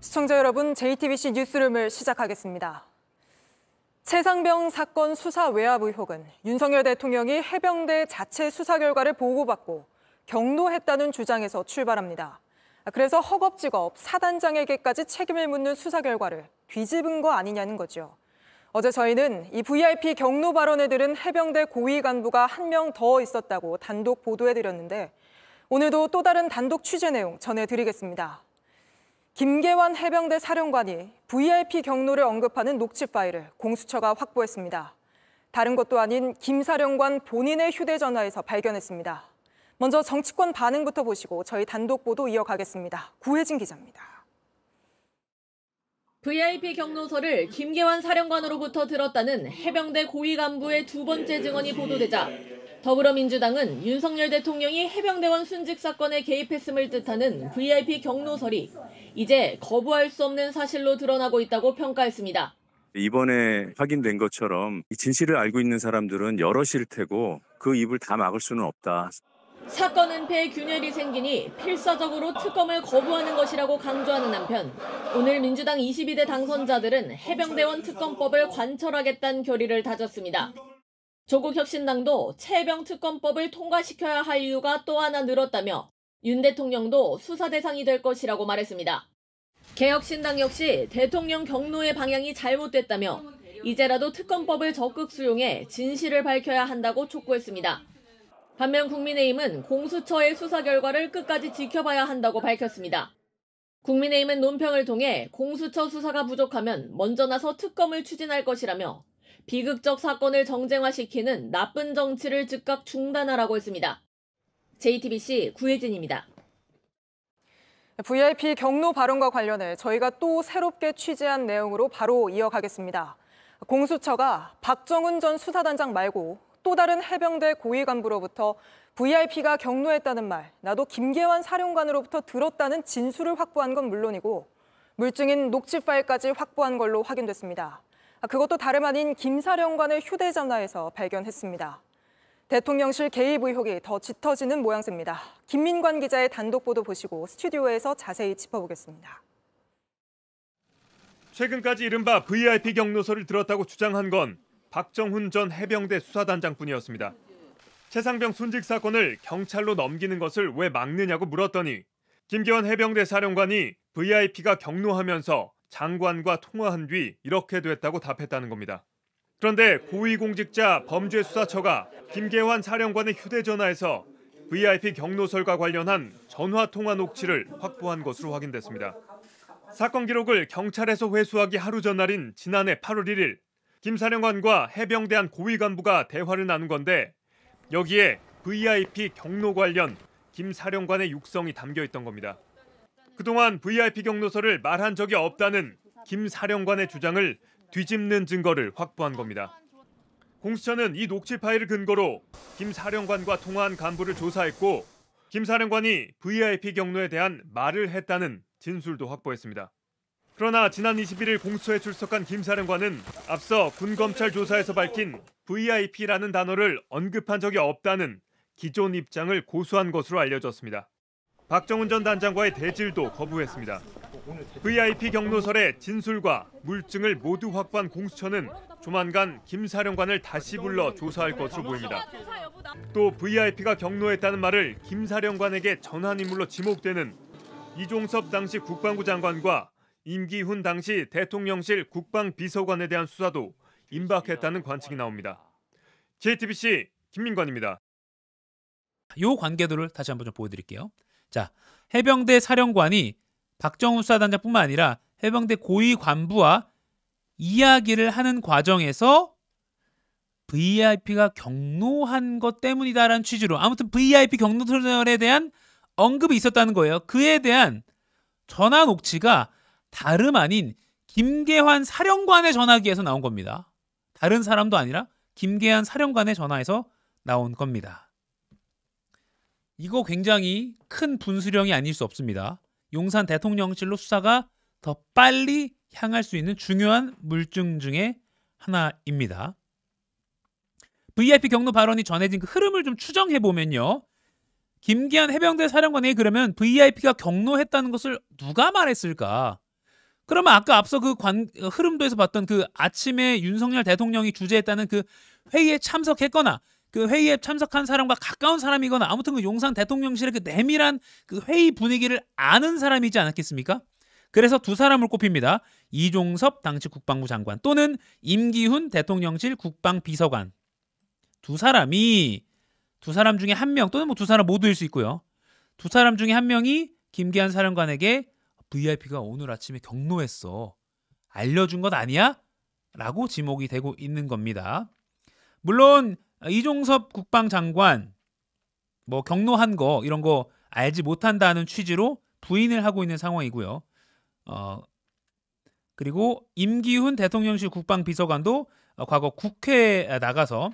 시청자 여러분, JTBC 뉴스룸을 시작하겠습니다. 최상병 사건 수사 외압 의혹은 윤석열 대통령이 해병대 자체 수사 결과를 보고받고 경로했다는 주장에서 출발합니다. 그래서 허겁지겁 사단장에게까지 책임을 묻는 수사 결과를 뒤집은 거 아니냐는 거죠. 어제 저희는 이 VIP 경로 발언에 들은 해병대 고위 간부가 한 명 더 있었다고 단독 보도해드렸는데 오늘도 또 다른 단독 취재 내용 전해드리겠습니다. 김계환 해병대 사령관이 VIP 경로를 언급하는 녹취 파일을 공수처가 확보했습니다. 다른 것도 아닌 김 사령관 본인의 휴대전화에서 발견했습니다. 먼저 정치권 반응부터 보시고 저희 단독 보도 이어가겠습니다. 구혜진 기자입니다. VIP 경로서를 김계환 사령관으로부터 들었다는 해병대 고위 간부의 두 번째 증언이 보도되자 더불어민주당은 윤석열 대통령이 해병대원 순직 사건에 개입했음을 뜻하는 VIP 경로설이 이제 거부할 수 없는 사실로 드러나고 있다고 평가했습니다. 이번에 확인된 것처럼 이 진실을 알고 있는 사람들은 여럿일 테고 그 입을 다 막을 수는 없다. 사건 은폐에 균열이 생기니 필사적으로 특검을 거부하는 것이라고 강조하는 한편 오늘 민주당 22대 당선자들은 해병대원 특검법을 관철하겠다는 결의를 다졌습니다. 조국 혁신당도 최해병 특검법을 통과시켜야 할 이유가 또 하나 늘었다며 윤 대통령도 수사 대상이 될 것이라고 말했습니다. 개혁신당 역시 대통령 경로의 방향이 잘못됐다며 이제라도 특검법을 적극 수용해 진실을 밝혀야 한다고 촉구했습니다. 반면 국민의힘은 공수처의 수사 결과를 끝까지 지켜봐야 한다고 밝혔습니다. 국민의힘은 논평을 통해 공수처 수사가 부족하면 먼저 나서 특검을 추진할 것이라며 비극적 사건을 정쟁화시키는 나쁜 정치를 즉각 중단하라고 했습니다. JTBC 구혜진입니다. VIP 경로 발언과 관련해 저희가 또 새롭게 취재한 내용으로 바로 이어가겠습니다. 공수처가 박정훈 전 수사단장 말고 또 다른 해병대 고위 간부로부터 VIP가 경로했다는 말, 나도 김계환 사령관으로부터 들었다는 진술을 확보한 건 물론이고 물증인 녹취 파일까지 확보한 걸로 확인됐습니다. 그것도 다름 아닌 김 사령관의 휴대전화에서 발견했습니다. 대통령실 개입 의혹이 더 짙어지는 모양새입니다. 김민관 기자의 단독 보도 보시고 스튜디오에서 자세히 짚어보겠습니다. 최근까지 이른바 VIP 경로서를 들었다고 주장한 건 박정훈 전 해병대 수사단장뿐이었습니다. 최상병 순직 사건을 경찰로 넘기는 것을 왜 막느냐고 물었더니 김계환 해병대 사령관이 VIP가 경로하면서 장관과 통화한 뒤 이렇게 됐다고 답했다는 겁니다. 그런데 고위공직자 범죄수사처가 김계환 사령관의 휴대전화에서 VIP 경로설과 관련한 전화통화 녹취를 확보한 것으로 확인됐습니다. 사건 기록을 경찰에서 회수하기 하루 전날인 지난해 8월 1일 김 사령관과 해병대 한 고위 간부가 대화를 나눈 건데 여기에 VIP 경로 관련 김 사령관의 육성이 담겨 있던 겁니다. 그동안 VIP 경로서를 말한 적이 없다는 김 사령관의 주장을 뒤집는 증거를 확보한 겁니다. 공수처는 이 녹취 파일을 근거로 김 사령관과 통화한 간부를 조사했고 김 사령관이 VIP 경로에 대한 말을 했다는 진술도 확보했습니다. 그러나 지난 21일 공수처에 출석한 김 사령관은 앞서 군검찰 조사에서 밝힌 VIP라는 단어를 언급한 적이 없다는 기존 입장을 고수한 것으로 알려졌습니다. 박정훈 전 단장과의 대질도 거부했습니다. VIP 경로설의 진술과 물증을 모두 확보한 공수처는 조만간 김 사령관을 다시 불러 조사할 것으로 보입니다. 또 VIP가 경로했다는 말을 김 사령관에게 전한 인물로 지목되는 이종섭 당시 국방부 장관과 임기훈 당시 대통령실 국방비서관에 대한 수사도 임박했다는 관측이 나옵니다. JTBC 김민관입니다. 이 관계도를 다시 한번 좀 보여드릴게요. 자, 해병대 사령관이 박정훈 수사단장뿐만 아니라 해병대 고위 관부와 이야기를 하는 과정에서 VIP가 경로한 것 때문이다라는 취지로 아무튼 VIP 경로설에 대한 언급이 있었다는 거예요. 그에 대한 전화 녹취가 다름 아닌 김계환 사령관의 전화기에서 나온 겁니다. 다른 사람도 아니라 김계환 사령관의 전화에서 나온 겁니다. 이거 굉장히 큰 분수령이 아닐 수 없습니다. 용산 대통령실로 수사가 더 빨리 향할 수 있는 중요한 물증 중에 하나입니다. VIP 경로 발언이 전해진 그 흐름을 좀 추정해보면요. 김계환 해병대 사령관에게 그러면 VIP가 경로했다는 것을 누가 말했을까? 그러면 아까 앞서 그 흐름도에서 봤던 그 아침에 윤석열 대통령이 주재했다는 그 회의에 참석했거나 그 회의에 참석한 사람과 가까운 사람이거나 아무튼 그 용산 대통령실의 그 내밀한 그 회의 분위기를 아는 사람이지 않았겠습니까? 그래서 두 사람을 꼽힙니다. 이종섭 당시 국방부 장관 또는 임기훈 대통령실 국방비서관. 두 사람 중에 한 명 또는 뭐 두 사람 모두일 수 있고요. 두 사람 중에 한 명이 김기한 사령관에게 VIP가 오늘 아침에 경로했어. 알려준 것 아니야? 라고 지목이 되고 있는 겁니다. 물론 이종섭 국방장관 뭐 경로한 거 이런 거 알지 못한다는 취지로 부인을 하고 있는 상황이고요. 그리고 임기훈 대통령실 국방비서관도 과거 국회에 나가서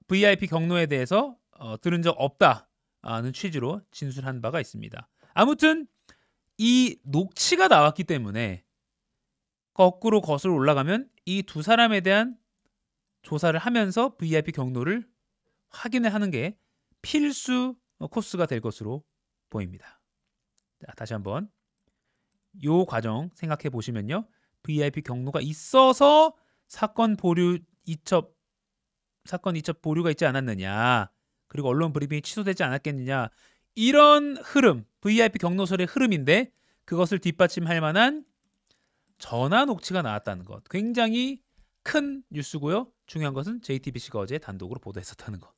VIP 경로에 대해서 들은 적 없다는 취지로 진술한 바가 있습니다. 아무튼 이 녹취가 나왔기 때문에 거꾸로 거슬러 올라가면 이 두 사람에 대한 조사를 하면서 VIP 경로를 확인을 하는 게 필수 코스가 될 것으로 보입니다. 자, 다시 한번 요 과정 생각해 보시면요. VIP 경로가 있어서 사건 이첩 보류가 있지 않았느냐. 그리고 언론 브리핑이 취소되지 않았겠느냐. 이런 흐름, VIP 경로설의 흐름인데 그것을 뒷받침할 만한 전화 녹취가 나왔다는 것. 굉장히 큰 뉴스고요. 중요한 것은 JTBC가 어제 단독으로 보도했었다는 것.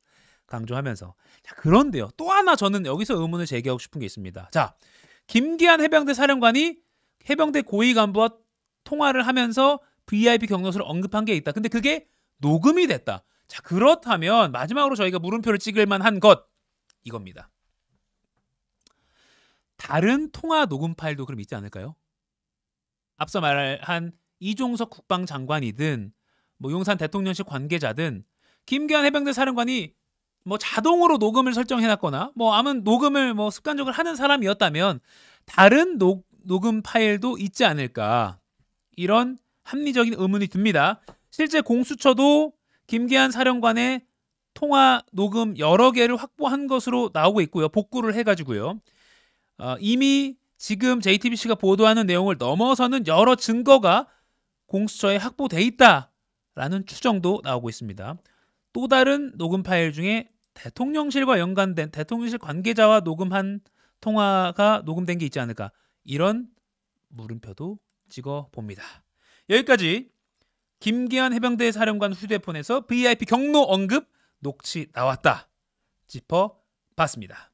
강조하면서. 자, 그런데요. 또 하나 저는 여기서 의문을 제기하고 싶은 게 있습니다. 자, 김기한 해병대 사령관이 해병대 고위 간부와 통화를 하면서 VIP 경로서를 언급한 게 있다. 근데 그게 녹음이 됐다. 자, 그렇다면 마지막으로 저희가 물음표를 찍을 만한 것 이겁니다. 다른 통화 녹음 파일도 그럼 있지 않을까요? 앞서 말한 이종석 국방장관이든 뭐 용산 대통령실 관계자든 김기한 해병대 사령관이 뭐 자동으로 녹음을 설정해놨거나 뭐 아무 녹음을 뭐 습관적으로 하는 사람이었다면 다른 녹음 파일도 있지 않을까 이런 합리적인 의문이 듭니다. 실제 공수처도 김기한 사령관의 통화 녹음 여러 개를 확보한 것으로 나오고 있고요. 복구를 해가지고요. 이미 지금 JTBC가 보도하는 내용을 넘어서는 여러 증거가 공수처에 확보돼 있다라는 추정도 나오고 있습니다. 또 다른 녹음 파일 중에 대통령실과 연관된 대통령실 관계자와 녹음한 통화가 녹음된 게 있지 않을까 이런 물음표도 찍어봅니다. 여기까지 김기한 해병대 사령관 휴대폰에서 VIP 경로 언급 녹취 나왔다 짚어봤습니다.